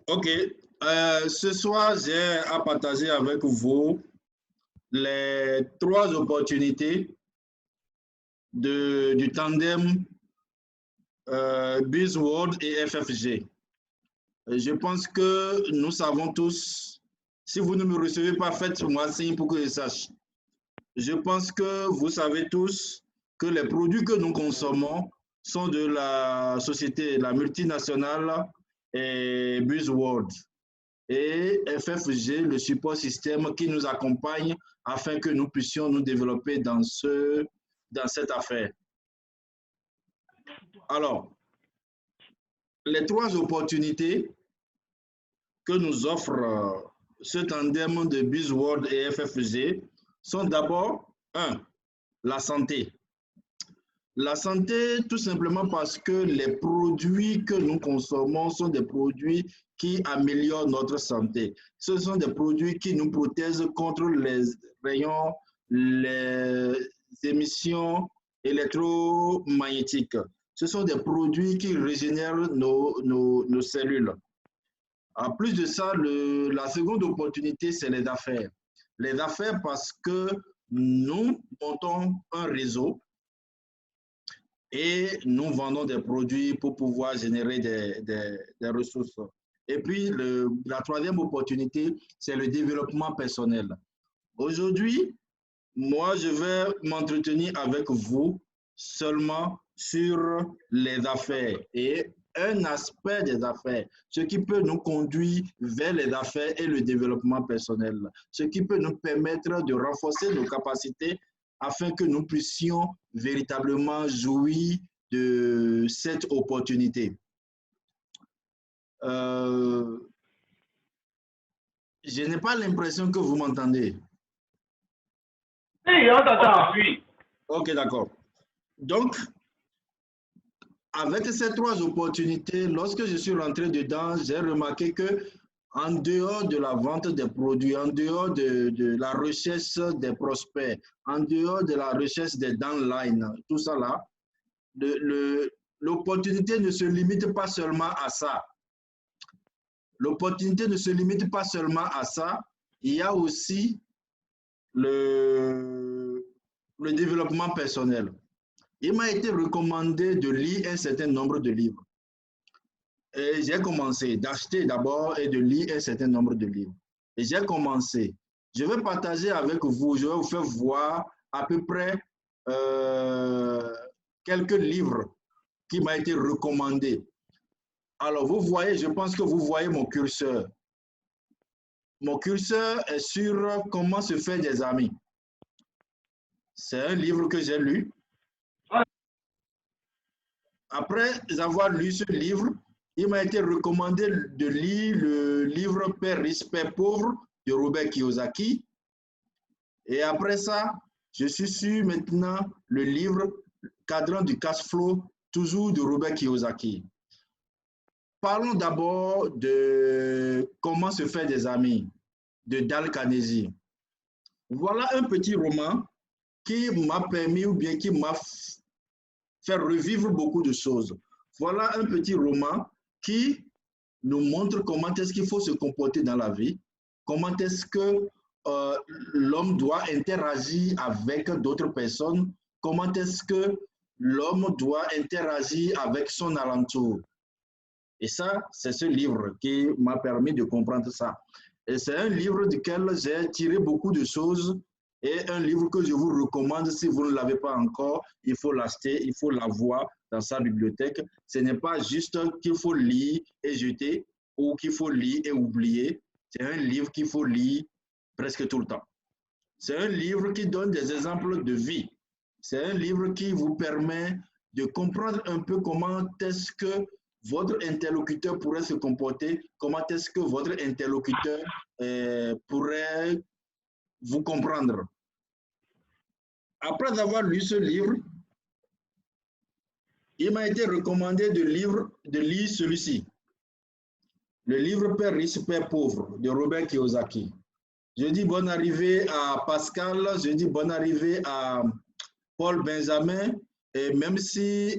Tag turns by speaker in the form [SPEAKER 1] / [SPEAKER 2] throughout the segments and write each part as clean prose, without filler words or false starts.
[SPEAKER 1] Ok. Ce soir, j'ai à partager avec vous les trois opportunités du tandem BuzzWorld et FFG. Je pense que nous savons tous, si vous ne me recevez pas, faites-moi signe pour que je sache. Je pense que vous savez tous que les produits que nous consommons sont de la société, la multinationale et BuzzWorld. Et FFG, le support système qui nous accompagne afin que nous puissions nous développer dans cette affaire. Alors, les trois opportunités que nous offre ce tandem de BuzzWorld et FFG sont d'abord, la santé. La santé, tout simplement parce que les produits que nous consommons sont des produits qui améliorent notre santé. Ce sont des produits qui nous protègent contre les rayons, les émissions électromagnétiques. Ce sont des produits qui régénèrent nos cellules. En plus de ça, la seconde opportunité, c'est les affaires. Les affaires parce que nous montons un réseau et nous vendons des produits pour pouvoir générer des ressources. Et puis, la troisième opportunité, c'est le développement personnel. Aujourd'hui, moi, je vais m'entretenir avec vous seulement sur les affaires et un aspect des affaires, ce qui peut nous conduire vers les affaires et le développement personnel, ce qui peut nous permettre de renforcer nos capacités afin que nous puissions véritablement jouir de cette opportunité. Je n'ai pas l'impression que vous m'entendez.
[SPEAKER 2] Oui, on t'entend. Oui.
[SPEAKER 1] Ok, d'accord. Donc, avec ces trois opportunités, lorsque je suis rentré dedans, j'ai remarqué que en dehors de la vente des produits, en dehors de la recherche des prospects, en dehors de la recherche des downlines, tout ça là, l'opportunité ne se limite pas seulement à ça. L'opportunité ne se limite pas seulement à ça. Il y a aussi le développement personnel. Il m'a été recommandé de lire un certain nombre de livres. Et j'ai commencé d'acheter d'abord et de lire un certain nombre de livres. Et j'ai commencé. Je vais partager avec vous, je vais vous faire voir à peu près quelques livres qui m'ont été recommandés. Alors, vous voyez, je pense que vous voyez mon curseur. Mon curseur est sur comment se faire des amis. C'est un livre que j'ai lu. Après avoir lu ce livre, il m'a été recommandé de lire le livre Père riche, Père pauvre de Robert Kiyosaki. Et après ça, je suis sur maintenant le livre Cadran du cash flow, toujours de Robert Kiyosaki. Parlons d'abord de comment se faire des amis, de Dale Carnegie. Voilà un petit roman qui m'a permis ou bien qui m'a fait revivre beaucoup de choses. Voilà un petit roman qui nous montre comment est-ce qu'il faut se comporter dans la vie, comment est-ce que l'homme doit interagir avec d'autres personnes, comment est-ce que l'homme doit interagir avec son alentour. Et ça, c'est ce livre qui m'a permis de comprendre ça. Et c'est un livre duquel j'ai tiré beaucoup de choses et un livre que je vous recommande si vous ne l'avez pas encore, il faut l'acheter, il faut l'avoir dans sa bibliothèque. Ce n'est pas juste qu'il faut lire et jeter ou qu'il faut lire et oublier. C'est un livre qu'il faut lire presque tout le temps. C'est un livre qui donne des exemples de vie. C'est un livre qui vous permet de comprendre un peu comment est-ce que votre interlocuteur pourrait se comporter, comment est-ce que votre interlocuteur pourrait vous comprendre. Après avoir lu ce livre, il m'a été recommandé de lire celui-ci. Le livre Père riche, Père pauvre de Robert Kiyosaki. Je dis bonne arrivée à Pascal, je dis bonne arrivée à Paul Benjamin, et même si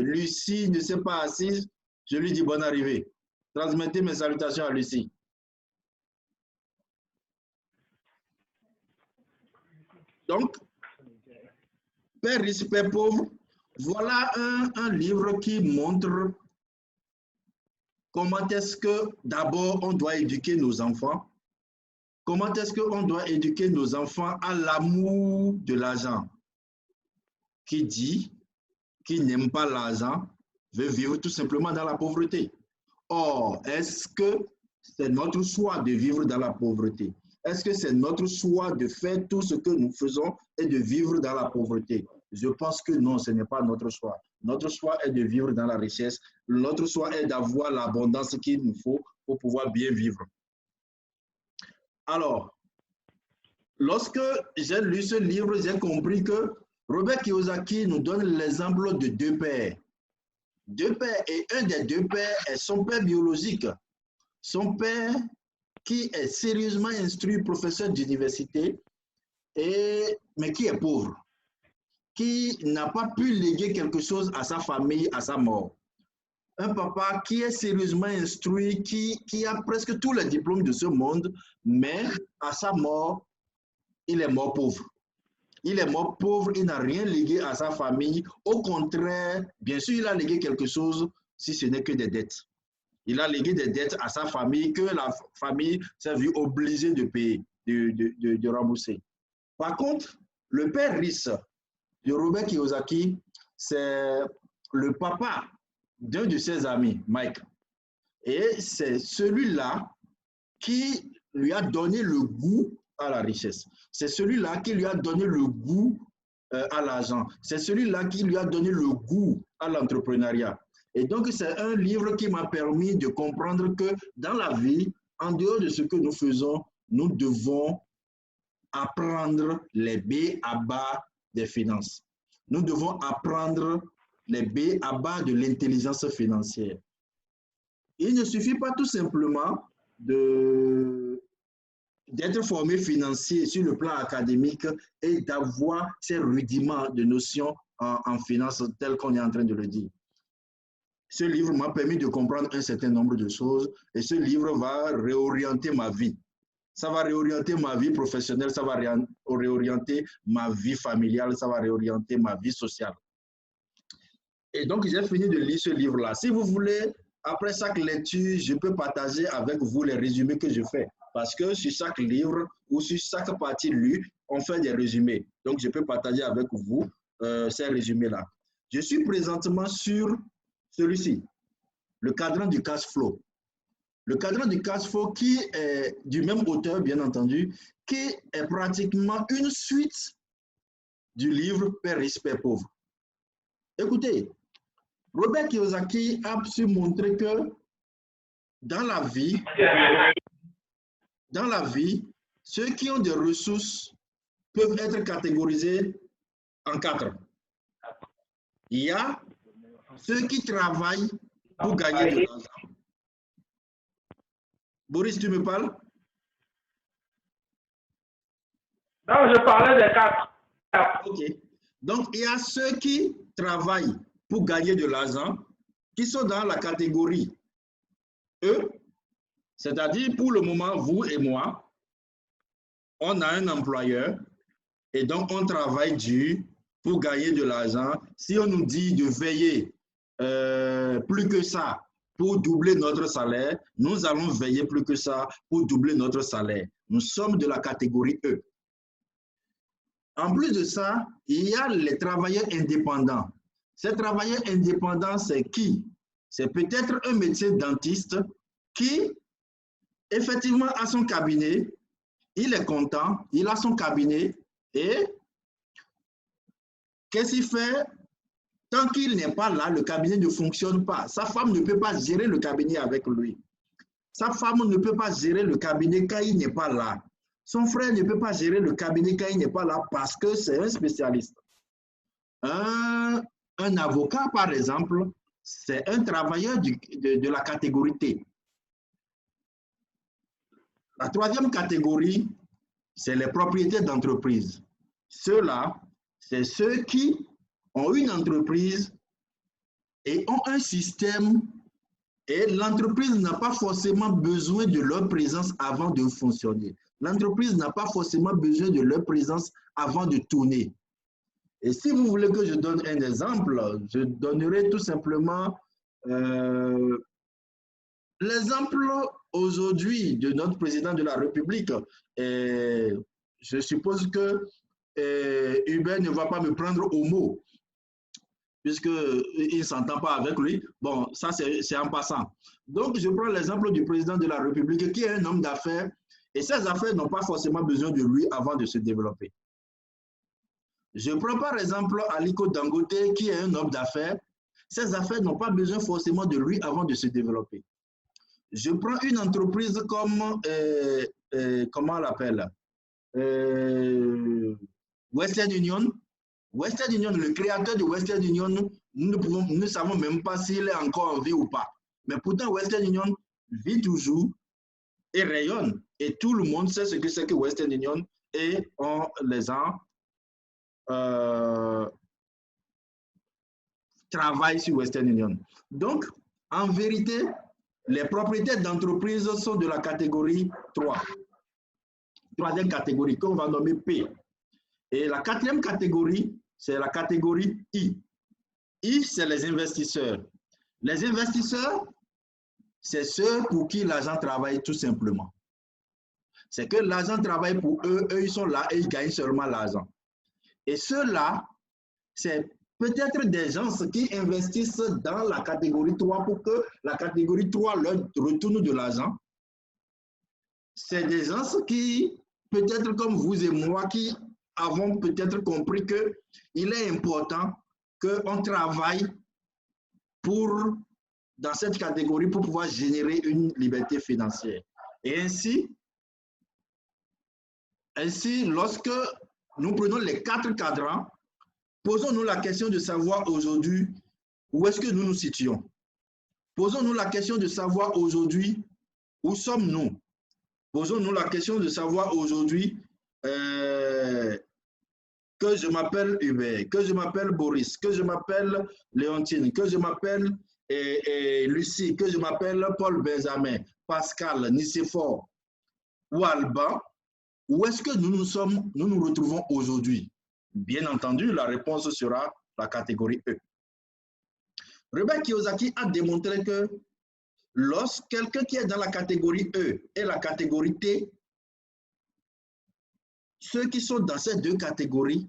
[SPEAKER 1] Lucie ne s'est pas assise, je lui dis bonne arrivée. Transmettez mes salutations à Lucie. Donc, Père riche, Père pauvre, voilà un livre qui montre comment est-ce que d'abord on doit éduquer nos enfants. Comment est-ce qu'on doit éduquer nos enfants à l'amour de l'argent? Qui dit, qui n'aime pas l'argent, veut vivre tout simplement dans la pauvreté. Or, est-ce que c'est notre choix de vivre dans la pauvreté? Est-ce que c'est notre choix de faire tout ce que nous faisons et de vivre dans la pauvreté? Je pense que non, ce n'est pas notre choix. Notre choix est de vivre dans la richesse. Notre choix est d'avoir l'abondance qu'il nous faut pour pouvoir bien vivre. Alors, lorsque j'ai lu ce livre, j'ai compris que Robert Kiyosaki nous donne l'exemple de deux pères. Deux pères, et un des deux pères est son père biologique. Son père qui est sérieusement instruit, professeur d'université, mais qui est pauvre, qui n'a pas pu léguer quelque chose à sa famille à sa mort. Un papa qui est sérieusement instruit, qui a presque tous les diplômes de ce monde, mais à sa mort, il est mort pauvre. Il est mort pauvre, il n'a rien légué à sa famille. Au contraire, bien sûr, il a légué quelque chose, si ce n'est que des dettes. Il a légué des dettes à sa famille que la famille s'est vue obligée de payer, de rembourser. Par contre, le père riche de Robert Kiyosaki, c'est le papa d'un de ses amis, Mike. Et c'est celui-là qui lui a donné le goût à la richesse. C'est celui-là qui lui a donné le goût à l'argent. C'est celui-là qui lui a donné le goût à l'entrepreneuriat. Et donc, c'est un livre qui m'a permis de comprendre que dans la vie, en dehors de ce que nous faisons, nous devons apprendre les B à bas des finances. Nous devons apprendre les B à bas de l'intelligence financière. Il ne suffit pas tout simplement d'être formé financier sur le plan académique et d'avoir ces rudiments de notions en finance tels qu'on est en train de le dire. Ce livre m'a permis de comprendre un certain nombre de choses et ce livre va réorienter ma vie. Ça va réorienter ma vie professionnelle, ça va réorienter ma vie familiale, ça va réorienter ma vie sociale. Et donc, j'ai fini de lire ce livre-là. Si vous voulez, après chaque lecture, je peux partager avec vous les résumés que je fais. Parce que sur chaque livre ou sur chaque partie lue, on fait des résumés. Donc, je peux partager avec vous ces résumés-là. Je suis présentement sur celui-ci, le cadran du cash flow. Le cadran du cash flow qui est du même auteur, bien entendu, qui est pratiquement une suite du livre Père riche, Père pauvre. Écoutez, Robert Kiyosaki a su montrer que dans la vie, ceux qui ont des ressources peuvent être catégorisés en 4. Il y a ceux qui travaillent pour gagner de l'argent. Boris, tu me parles?
[SPEAKER 2] Non, je parlais des 4.
[SPEAKER 1] Ok. Donc, il y a ceux qui travaillent pour gagner de l'argent, qui sont dans la catégorie E, c'est-à-dire pour le moment, vous et moi, on a un employeur et donc on travaille dur pour gagner de l'argent. Si on nous dit de veiller plus que ça pour doubler notre salaire, nous allons veiller plus que ça pour doubler notre salaire. Nous sommes de la catégorie E. En plus de ça, il y a les travailleurs indépendants. Ces travailleurs indépendants, c'est qui? C'est peut-être un médecin dentiste qui, effectivement, a son cabinet, il est content, il a son cabinet et qu'est-ce qu'il fait? Tant qu'il n'est pas là, le cabinet ne fonctionne pas. Sa femme ne peut pas gérer le cabinet avec lui. Sa femme ne peut pas gérer le cabinet quand il n'est pas là. Son frère ne peut pas gérer le cabinet quand il n'est pas là parce que c'est un spécialiste. Un avocat, par exemple, c'est un travailleur de la catégorie T. La troisième catégorie, c'est les propriétaires d'entreprise. Ceux-là, c'est ceux qui ont une entreprise et ont un système Et l'entreprise n'a pas forcément besoin de leur présence avant de fonctionner. L'entreprise n'a pas forcément besoin de leur présence avant de tourner. Et si vous voulez que je donne un exemple, je donnerai tout simplement l'exemple aujourd'hui de notre président de la République. Et je suppose que Hubert ne va pas me prendre au mot, puisqu'il ne s'entend pas avec lui. Bon, ça c'est en passant. Donc, je prends l'exemple du président de la République qui est un homme d'affaires et ses affaires n'ont pas forcément besoin de lui avant de se développer. Je prends par exemple Aliko Dangote qui est un homme d'affaires. Ses affaires n'ont pas besoin forcément de lui avant de se développer. Je prends une entreprise comme, comment on l'appelle, Western Union. Western Union, le créateur de Western Union, nous ne savons même pas s'il est encore en vie ou pas. Mais pourtant, Western Union vit toujours et rayonne. Et tout le monde sait ce que c'est que Western Union et on les a travaillent sur Western Union. Donc, en vérité, les propriétaires d'entreprises sont de la catégorie 3. Troisième catégorie, qu'on va nommer P. Et la quatrième catégorie, c'est la catégorie I. I, c'est les investisseurs. Les investisseurs, c'est ceux pour qui l'argent travaille tout simplement. C'est que l'argent travaille pour eux, eux ils sont là et ils gagnent seulement l'argent. Et ceux-là, c'est peut-être des gens qui investissent dans la catégorie 3 pour que la catégorie 3 leur retourne de l'argent. C'est des gens qui, peut-être comme vous et moi, qui avons peut-être compris qu'il est important qu'on travaille dans cette catégorie pour pouvoir générer une liberté financière. Et ainsi, lorsque nous prenons les 4 cadrans, posons-nous la question de savoir aujourd'hui où est-ce que nous nous situons. Posons-nous la question de savoir aujourd'hui où sommes-nous. Posons-nous la question de savoir aujourd'hui que je m'appelle Hubert, que je m'appelle Boris, que je m'appelle Léontine, que je m'appelle Lucie, que je m'appelle Paul Benjamin, Pascal, Nicéphore ou Alban. Où est-ce que nous nous retrouvons aujourd'hui? Bien entendu, la réponse sera la catégorie E. Robert Kiyosaki a démontré que lorsque quelqu'un qui est dans la catégorie E et la catégorie T, ceux qui sont dans ces deux catégories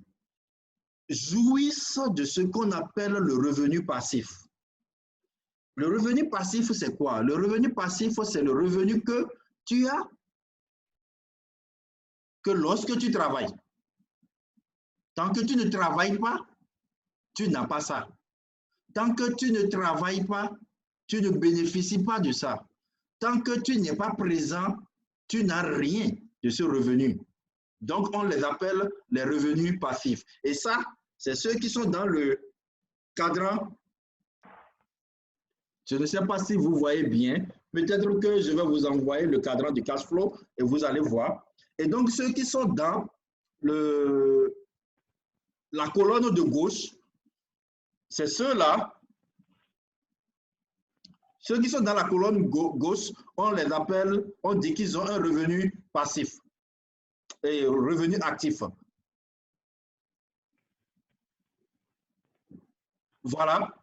[SPEAKER 1] jouissent de ce qu'on appelle le revenu passif. Le revenu passif, c'est quoi? Le revenu passif, c'est le revenu que tu as que lorsque tu travailles. Tant que tu ne travailles pas, tu n'as pas ça. Tant que tu ne travailles pas, tu ne bénéficies pas de ça. Tant que tu n'es pas présent, tu n'as rien de ce revenu. Donc, on les appelle les revenus passifs. Et ça, c'est ceux qui sont dans le cadran. Je ne sais pas si vous voyez bien. Peut-être que je vais vous envoyer le cadran du cash flow et vous allez voir. Et donc, ceux qui sont dans la colonne de gauche, c'est ceux-là. Ceux qui sont dans la colonne gauche, on les appelle, on dit qu'ils ont un revenu passif et revenu actif. Voilà.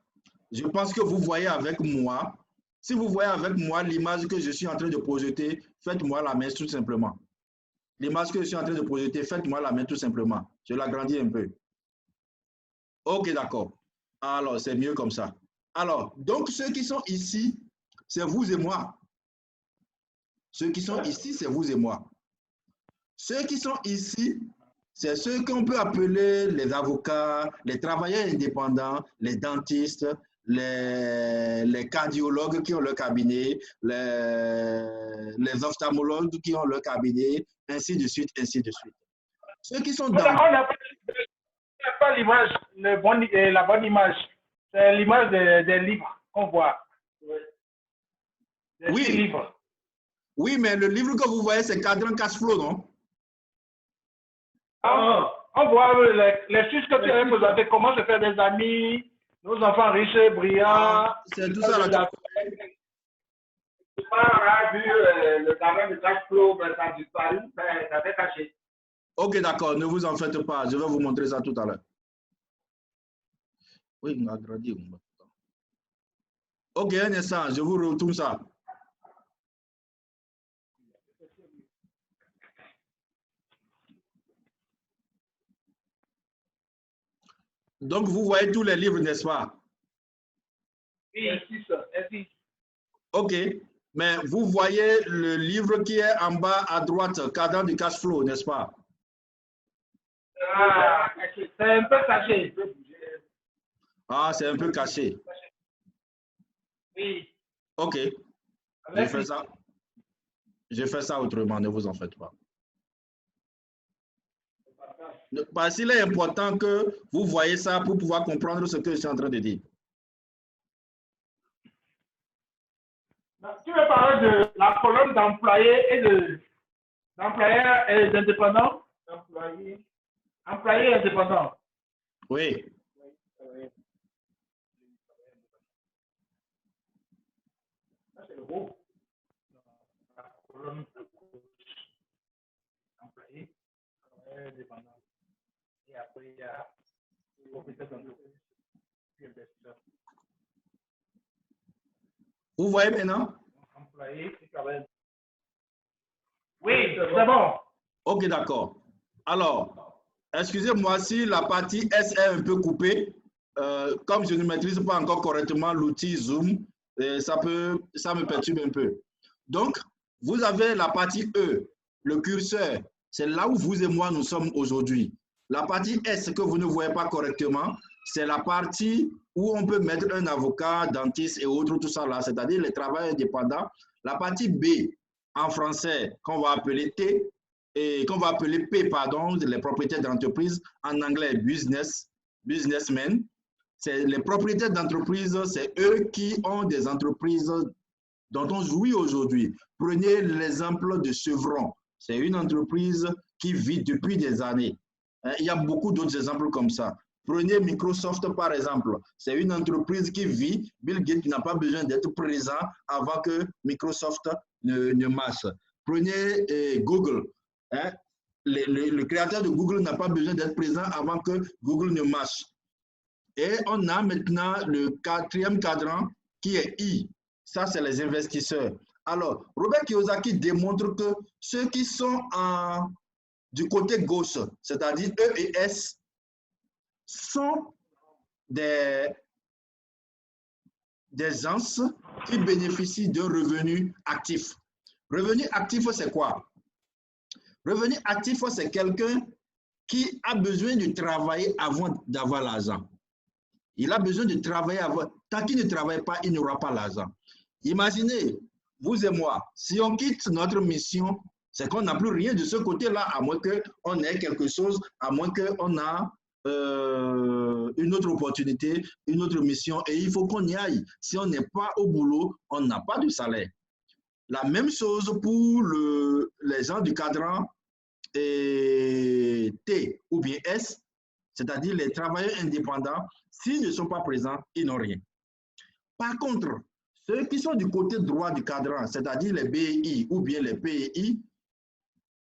[SPEAKER 1] Je pense que vous voyez avec moi. Si vous voyez avec moi l'image que je suis en train de projeter, faites-moi la main tout simplement. L'image que je suis en train de projeter, faites-moi la main tout simplement. Je l'agrandis un peu. Ok, d'accord. Alors, c'est mieux comme ça. Alors, donc ceux qui sont ici, c'est vous et moi. Ceux qui sont ici, c'est vous et moi. Ceux qui sont ici, c'est ceux qu'on peut appeler les avocats, les travailleurs indépendants, les dentistes, les cardiologues qui ont leur cabinet, les ophtalmologues qui ont leur cabinet, ainsi de suite, ainsi de suite. Ceux qui sont dans...
[SPEAKER 2] On n'a pas l'image, la bonne image. C'est l'image des livres qu'on voit.
[SPEAKER 1] Oui. Livres. Oui, mais le livre que vous voyez, c'est Cadran Cash Flow, non?
[SPEAKER 2] On voit les fiches que tu as présentées, comment se faire des amis, nos enfants riches et brillants.
[SPEAKER 1] C'est tout ça.
[SPEAKER 2] On a vu le tableau de cash flow, mais ça a disparu, mais ça s'est caché.
[SPEAKER 1] Ok, d'accord, ne vous en faites pas. Je vais vous montrer ça tout à l'heure. Oui, on a agrandi. Ok, un instant, je vous retourne ça. Donc, vous voyez tous les livres, n'est-ce pas?
[SPEAKER 2] Oui, merci.
[SPEAKER 1] Ok, mais vous voyez le livre qui est en bas à droite, cadran du cash flow, n'est-ce pas?
[SPEAKER 2] Ah, c'est un peu caché.
[SPEAKER 1] Ah, c'est un peu caché.
[SPEAKER 2] Oui.
[SPEAKER 1] Ok, je fais ça autrement, ne vous en faites pas. Parce qu'il est important que vous voyez ça pour pouvoir comprendre ce que je suis en train de dire.
[SPEAKER 2] Tu veux parler de la colonne d'employés et d'employeurs et d'indépendants? Employés et indépendants.
[SPEAKER 1] Oui.
[SPEAKER 2] Ça, c'est le gros. La colonne de gauche. Employés et indépendants. Et après, il y a les propriétaires d'entreprise et investisseurs.
[SPEAKER 1] Vous voyez maintenant?
[SPEAKER 2] Employés et travailleurs. Oui, c'est bon.
[SPEAKER 1] Ok, d'accord. Alors, excusez-moi si la partie S est un peu coupée. Comme je ne maîtrise pas encore correctement l'outil Zoom, ça me perturbe un peu. Donc, vous avez la partie E, le curseur. C'est là où vous et moi nous sommes aujourd'hui. La partie S que vous ne voyez pas correctement, c'est la partie où on peut mettre un avocat, dentiste et autres, tout ça là, c'est-à-dire les travailleurs indépendants. La partie B, en français, qu'on va appeler T, et qu'on va appeler P, pardon, les propriétaires d'entreprise, en anglais businessmen. C'est les propriétaires d'entreprise, c'est eux qui ont des entreprises dont on jouit aujourd'hui. Prenez l'exemple de Chevron. C'est une entreprise qui vit depuis des années. Il y a beaucoup d'autres exemples comme ça. Prenez Microsoft par exemple. C'est une entreprise qui vit. Bill Gates n'a pas besoin d'être présent avant que Microsoft ne marche. Prenez Google. Hein? Le créateur de Google n'a pas besoin d'être présent avant que Google ne marche. Et on a maintenant le quatrième cadran qui est I. Ça, c'est les investisseurs. Alors, Robert Kiyosaki démontre que ceux qui sont du côté gauche, c'est-à-dire E et S, sont des gens qui bénéficient d'un revenu actif. Revenu actif, c'est quoi? Revenu actif, c'est quelqu'un qui a besoin de travailler avant d'avoir l'argent. Il a besoin de travailler avant. Tant qu'il ne travaille pas, il n'aura pas l'argent. Imaginez, vous et moi, si on quitte notre mission, c'est qu'on n'a plus rien de ce côté-là, à moins qu'on ait quelque chose, à moins qu'on a une autre opportunité, une autre mission, et il faut qu'on y aille. Si on n'est pas au boulot, on n'a pas de salaire. La même chose pour les gens du cadran T ou bien S, c'est-à-dire les travailleurs indépendants, s'ils ne sont pas présents, ils n'ont rien. Par contre, ceux qui sont du côté droit du cadran, c'est-à-dire les BI ou bien les PI,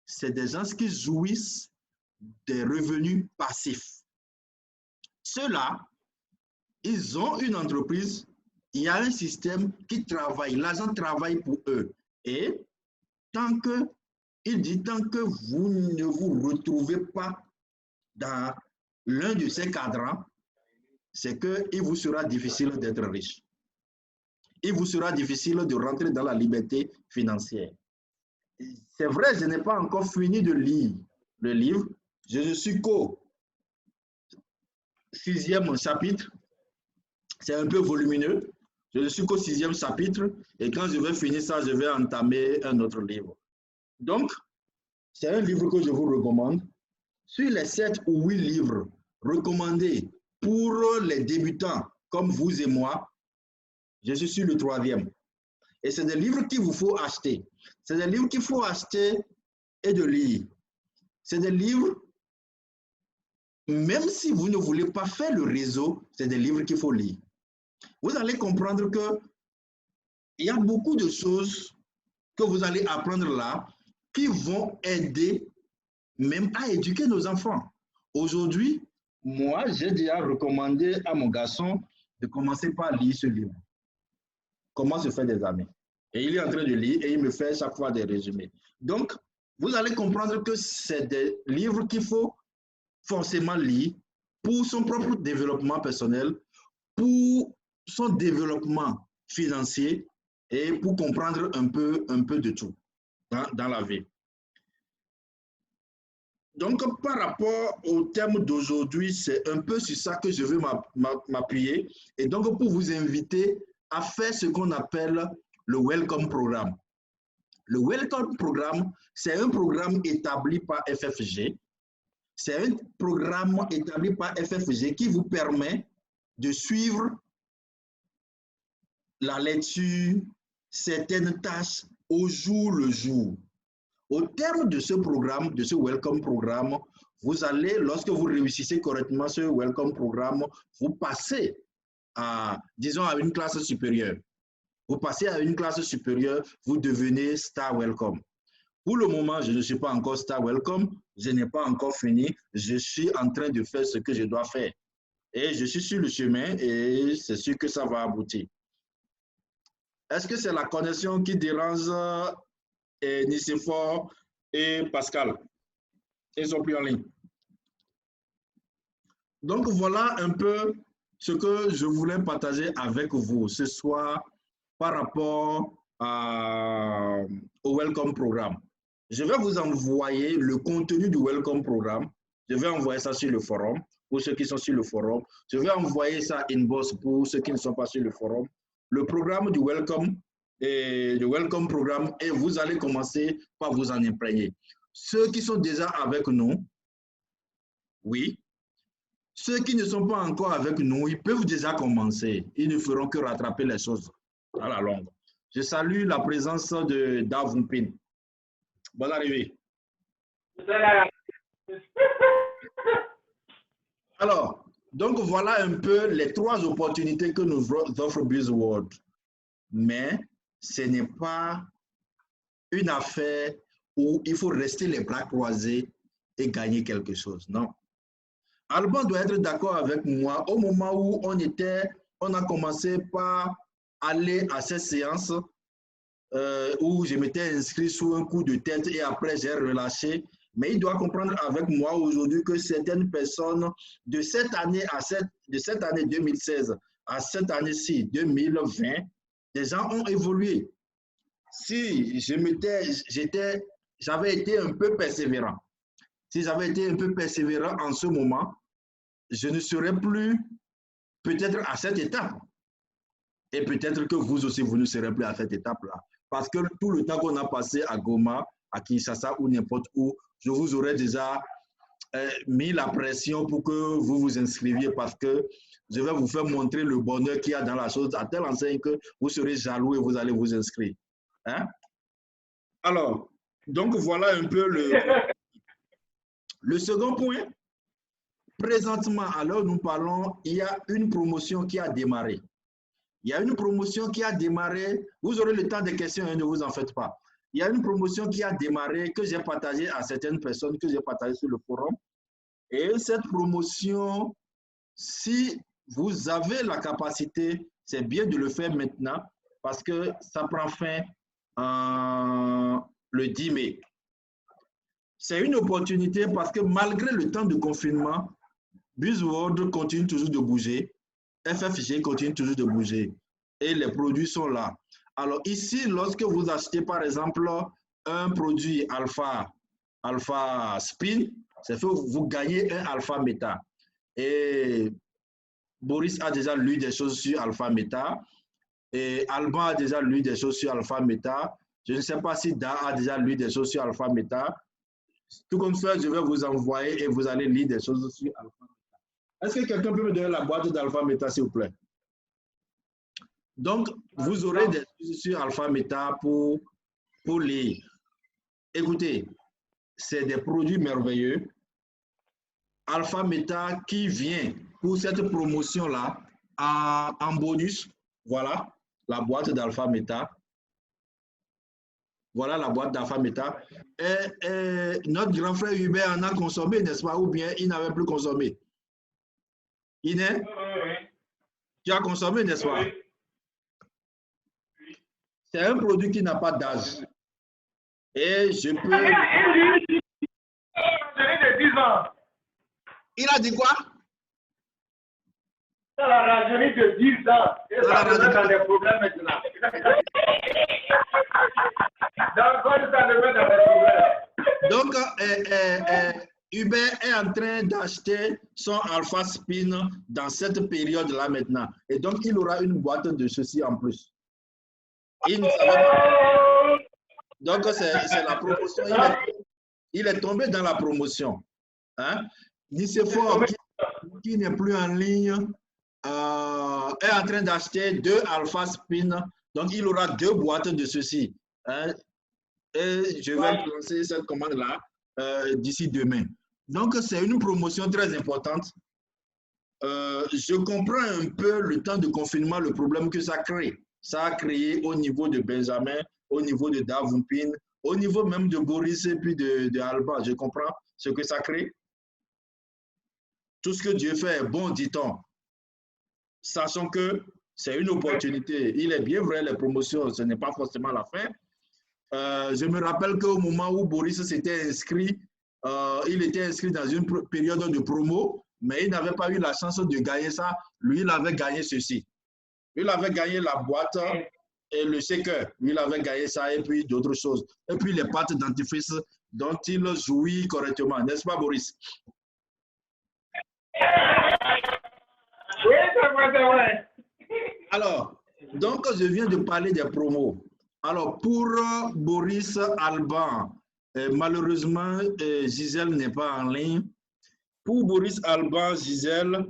[SPEAKER 1] c'est des gens qui jouissent des revenus passifs. Ceux-là, ils ont une entreprise, il y a un système qui travaille, l'argent travaille pour eux. Et tant que vous ne vous retrouvez pas dans l'un de ces cadrans, c'est qu'il vous sera difficile d'être riche. Il vous sera difficile de rentrer dans la liberté financière. C'est vrai, je n'ai pas encore fini de lire le livre. Je ne suis qu'au 6e chapitre. C'est un peu volumineux. Je ne suis qu'au 6e chapitre. Et quand je vais finir ça, je vais entamer un autre livre. Donc, c'est un livre que je vous recommande. Sur les 7 ou 8 livres recommandés pour les débutants comme vous et moi, je suis sur le 3e. Et c'est des livres qu'il vous faut acheter. C'est des livres qu'il faut acheter et de lire. C'est des livres, même si vous ne voulez pas faire le réseau, c'est des livres qu'il faut lire. Vous allez comprendre que il y a beaucoup de choses que vous allez apprendre là qui vont aider même à éduquer nos enfants. Aujourd'hui, moi, j'ai déjà recommandé à mon garçon de commencer par lire ce livre. Comment se faire des amis. Et il est en train de lire et il me fait chaque fois des résumés. Donc, vous allez comprendre que c'est des livres qu'il faut forcément lire pour son propre développement personnel, pour son développement financier et pour comprendre un peu de tout dans la vie. Donc, par rapport au thème d'aujourd'hui, c'est un peu sur ça que je veux m'appuyer. Et donc, pour vous inviter à faire ce qu'on appelle le Welcome Programme. Le Welcome Programme, c'est un programme établi par FFG. C'est un programme établi par FFG qui vous permet de suivre la lecture, certaines tâches au jour le jour. Au terme de ce programme, de ce Welcome Programme, vous allez, lorsque vous réussissez correctement ce Welcome Programme, vous passez à, disons, à une classe supérieure. Vous passez à une classe supérieure, vous devenez Star Welcome. Pour le moment, je ne suis pas encore Star Welcome, je n'ai pas encore fini, je suis en train de faire ce que je dois faire. Et je suis sur le chemin et c'est sûr que ça va aboutir. Est-ce que c'est la connexion qui dérange Nicéphore et Pascal? Ils sont plus en ligne. Donc voilà un peu ce que je voulais partager avec vous ce soir par rapport au Welcome Programme. Je vais vous envoyer le contenu du Welcome Programme. Je vais envoyer ça sur le forum pour ceux qui sont sur le forum. Je vais envoyer ça inbox pour ceux qui ne sont pas sur le forum. Le programme du Welcome et le Welcome Programme, et vous allez commencer par vous en imprégner. Ceux qui sont déjà avec nous, oui. Ceux qui ne sont pas encore avec nous, ils peuvent déjà commencer. Ils ne feront que rattraper les choses à la longue. Je salue la présence de Davumpin. Bonne arrivée. Alors, donc voilà un peu les 3 opportunités que nous offre BuzzWorld. Mais ce n'est pas une affaire où il faut rester les bras croisés et gagner quelque chose. Non. Alban doit être d'accord avec moi. Au moment où on a commencé par aller à cette séance où je m'étais inscrit sous un coup de tête et après j'ai relâché. Mais il doit comprendre avec moi aujourd'hui que certaines personnes de cette année 2016 à cette année-ci 2020, des gens ont évolué. Si j'avais été un peu persévérant, si j'avais été un peu persévérant en ce moment, je ne serais plus peut-être à cette étape. Et peut-être que vous aussi, vous ne serez plus à cette étape-là. Parce que tout le temps qu'on a passé à Goma, à Kinshasa ou n'importe où, je vous aurais déjà mis la pression pour que vous vous inscriviez parce que je vais vous faire montrer le bonheur qu'il y a dans la chose à telle enseigne que vous serez jaloux et vous allez vous inscrire. Hein? Alors, donc voilà un peu le second point. Présentement, à l'heure où nous parlons, il y a une promotion qui a démarré. Il y a une promotion qui a démarré. Vous aurez le temps des questions, ne vous en faites pas. Il y a une promotion qui a démarré que j'ai partagée à certaines personnes, que j'ai partagée sur le forum. Et cette promotion, si vous avez la capacité, c'est bien de le faire maintenant parce que ça prend fin le 10 mai. C'est une opportunité parce que malgré le temps de confinement, BuzzWorld continue toujours de bouger, FFG continue toujours de bouger et les produits sont là. Alors ici, lorsque vous achetez par exemple un produit Alpha Spin, c'est fait que vous gagnez un Alpha Meta. Et Boris a déjà lu des choses sur Alpha Meta et Alban a déjà lu des choses sur Alpha Meta. Je ne sais pas si Da a déjà lu des choses sur Alpha Meta. Tout comme ça, je vais vous envoyer et vous allez lire des choses sur Alpha Meta. Est-ce que quelqu'un peut me donner la boîte d'Alpha Meta, s'il vous plaît? Donc, vous aurez des choses sur Alpha Meta pour lire. Écoutez, c'est des produits merveilleux. Alpha Meta qui vient pour cette promotion-là en bonus. Voilà. la boîte d'Alpha Meta. Voilà la boîte d'Alpha Meta. Et notre grand frère Hubert en a consommé, n'est-ce pas? Ou bien il n'avait plus consommé. Iné, tu as consommé, n'est-ce pas? C'est un produit qui n'a pas d'âge. Et je peux... Il a dit quoi?
[SPEAKER 2] Ça l'a rajeuni de 10 ans. Et ça me met dans des problèmes maintenant.
[SPEAKER 1] Donc, Hubert est en train d'acheter son Alpha Spin dans cette période-là maintenant. Et donc, il aura une boîte de ceci en plus. Il ne savait pas. Donc, c'est la promotion. Il est tombé dans la promotion. Hein? Nicéphore, qui n'est plus en ligne, est en train d'acheter 2 Alpha Spin. Donc, il aura 2 boîtes de ceci. Hein? Et je vais lancer cette commande-là d'ici demain. Donc, c'est une promotion très importante. Je comprends un peu le temps de confinement, le problème que ça crée. Ça a créé au niveau de Benjamin, au niveau de Davumpin, au niveau même de Boris et puis de Alba. Je comprends ce que ça crée. Tout ce que Dieu fait est bon, dit-on. Sachant que c'est une opportunité. Il est bien vrai, les promotions, ce n'est pas forcément la fin. Je me rappelle qu'au moment où Boris s'était inscrit, il était inscrit dans une période de promo, mais il n'avait pas eu la chance de gagner ça. Lui, il avait gagné ceci. Lui, il avait gagné la boîte et le shaker. Lui, il avait gagné ça et puis d'autres choses. Et puis les pâtes dentifrice dont il jouit correctement. N'est-ce pas, Boris?
[SPEAKER 2] Oui, c'est vrai.
[SPEAKER 1] Alors, donc, je viens de parler des promos. Alors, pour Boris Alban, malheureusement, Gisèle n'est pas en ligne. Pour Boris Alban, Gisèle,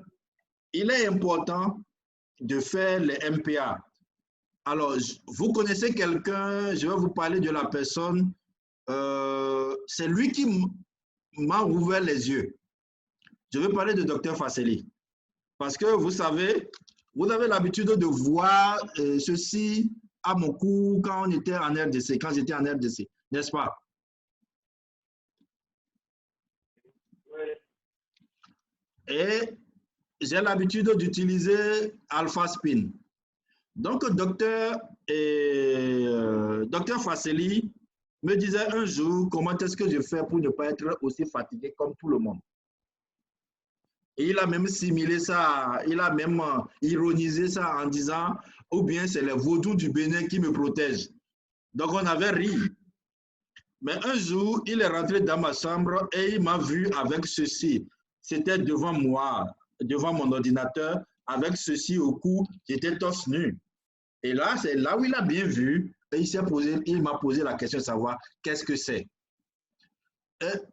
[SPEAKER 1] il est important de faire les MPA. Alors, vous connaissez quelqu'un, je vais vous parler de la personne, c'est lui qui m'a ouvert les yeux. Je vais parler de Dr Fasseli. Parce que vous savez, vous avez l'habitude de voir ceci à mon cours quand on était en RDC, quand j'étais en RDC, n'est-ce pas? Et j'ai l'habitude d'utiliser Alpha Spin. Donc, docteur Fasseli me disait un jour comment est-ce que je fais pour ne pas être aussi fatigué comme tout le monde. Et il a même simulé ça, il a même ironisé ça en disant ou bien c'est les vaudous du Bénin qui me protègent. Donc, on avait ri. Mais un jour, il est rentré dans ma chambre et il m'a vu avec ceci. C'était devant moi, devant mon ordinateur, avec ceci au cou, j'étais torse nu. Et là, c'est là où il a bien vu et il m'a posé la question de savoir qu'est-ce que c'est.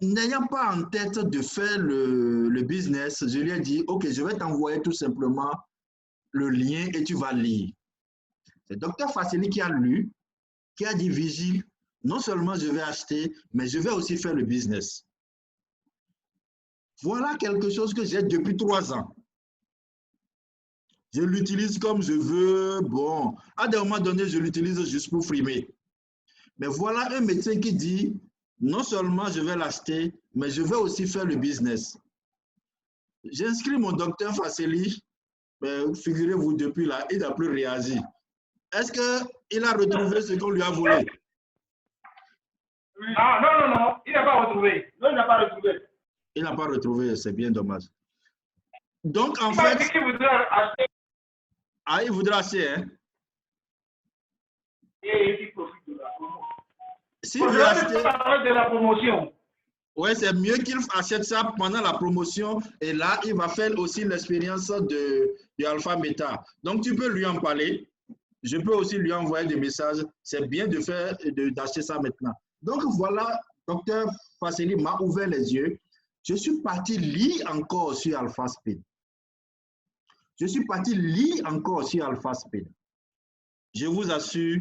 [SPEAKER 1] N'ayant pas en tête de faire le business, je lui ai dit, OK, je vais t'envoyer tout simplement le lien et tu vas lire. C'est Dr Fasseli qui a lu, qui a dit, Vigile, non seulement je vais acheter, mais je vais aussi faire le business. Voilà quelque chose que j'ai depuis 3 ans. Je l'utilise comme je veux. Bon, à des moments donnés, je l'utilise juste pour frimer. Mais voilà un médecin qui dit, non seulement je vais l'acheter, mais je vais aussi faire le business. J'inscris mon docteur Fasseli, figurez-vous, depuis là, il n'a plus réagi. Est-ce qu'il a retrouvé ce qu'on lui a volé?
[SPEAKER 2] Ah, non, il n'a pas retrouvé. Non, il n'a pas retrouvé.
[SPEAKER 1] Il n'a pas retrouvé, c'est bien dommage. Donc, en
[SPEAKER 2] Il
[SPEAKER 1] fait...
[SPEAKER 2] il voudrait acheter.
[SPEAKER 1] Ah, il voudrait acheter, hein?
[SPEAKER 2] Et il profite de la promotion.
[SPEAKER 1] S'il veut acheter...
[SPEAKER 2] de la promotion.
[SPEAKER 1] Oui, c'est mieux qu'il achète ça pendant la promotion et là, il va faire aussi l'expérience de Alpha Meta. Donc, tu peux lui en parler. Je peux aussi lui envoyer des messages. C'est bien d'acheter ça maintenant. Donc, voilà, docteur Fasseli m'a ouvert les yeux. Je suis parti lire encore sur Alpha Spin. Je suis parti lire encore sur Alpha Spin. Je vous assure,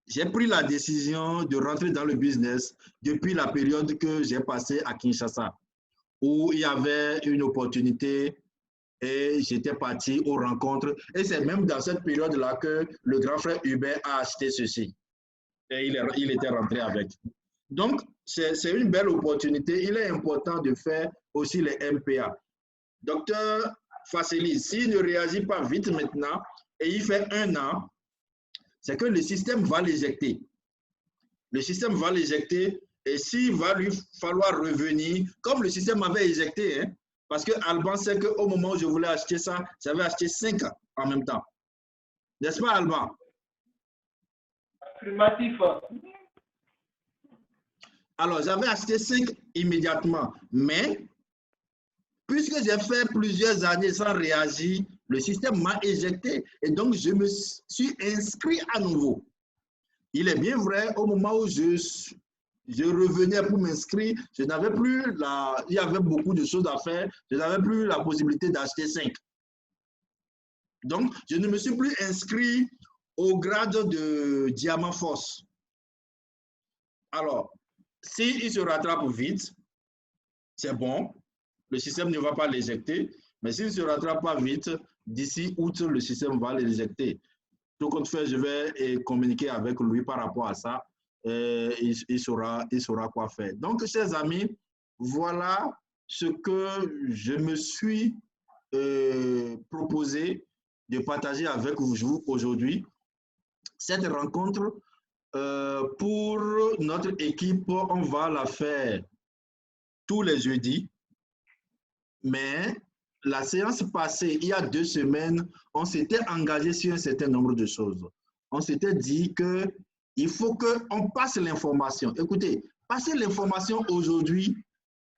[SPEAKER 1] j'ai pris la décision de rentrer dans le business depuis la période que j'ai passée à Kinshasa, où il y avait une opportunité et j'étais parti aux rencontres. Et c'est même dans cette période-là que le grand frère Hubert a acheté ceci. Et il était rentré avec. Donc, c'est une belle opportunité. Il est important de faire aussi les MPA. Docteur Fasseli, s'il ne réagit pas vite maintenant et il fait 1 an, c'est que le système va l'éjecter. Le système va l'éjecter et s'il va lui falloir revenir, comme le système m'avait éjecté, hein, parce que Alban sait qu'au moment où je voulais acheter ça, j'avais acheté 5 en même temps. N'est-ce pas, Alban?
[SPEAKER 2] Affirmatif.
[SPEAKER 1] Alors, j'avais acheté 5 immédiatement, mais puisque j'ai fait plusieurs années sans réagir, le système m'a éjecté et donc je me suis inscrit à nouveau. Il est bien vrai, au moment où je revenais pour m'inscrire, je n'avais plus il y avait beaucoup de choses à faire, je n'avais plus la possibilité d'acheter 5. Donc, je ne me suis plus inscrit au grade de diamant force. Alors, s'il se rattrape vite, c'est bon, le système ne va pas l'éjecter, mais s'il ne se rattrape pas vite, d'ici août, le système va l'éjecter. Tout compte fait, je vais communiquer avec lui par rapport à ça. Il saura quoi faire. Donc, chers amis, voilà ce que je me suis proposé de partager avec vous aujourd'hui. Cette rencontre, pour notre équipe, on va la faire tous les jeudis. Mais la séance passée, il y a 2 semaines, on s'était engagé sur un certain nombre de choses. On s'était dit qu'il faut qu'on passe l'information. Écoutez, passer l'information aujourd'hui,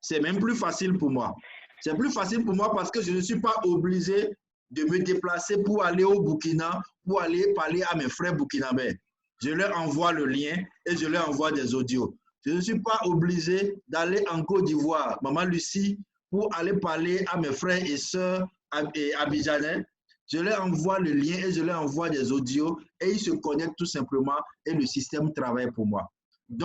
[SPEAKER 1] c'est même plus facile pour moi. C'est plus facile pour moi parce que je ne suis pas obligé de me déplacer pour aller au Burkina, pour aller parler à mes frères burkinabés. Je leur envoie le lien et je leur envoie des audios. Je ne suis pas obligé d'aller en Côte d'Ivoire, Maman Lucie, pour aller parler à mes frères et sœurs abidjanais. Je leur envoie le lien et je leur envoie des audios et ils se connectent tout simplement et le système travaille pour moi.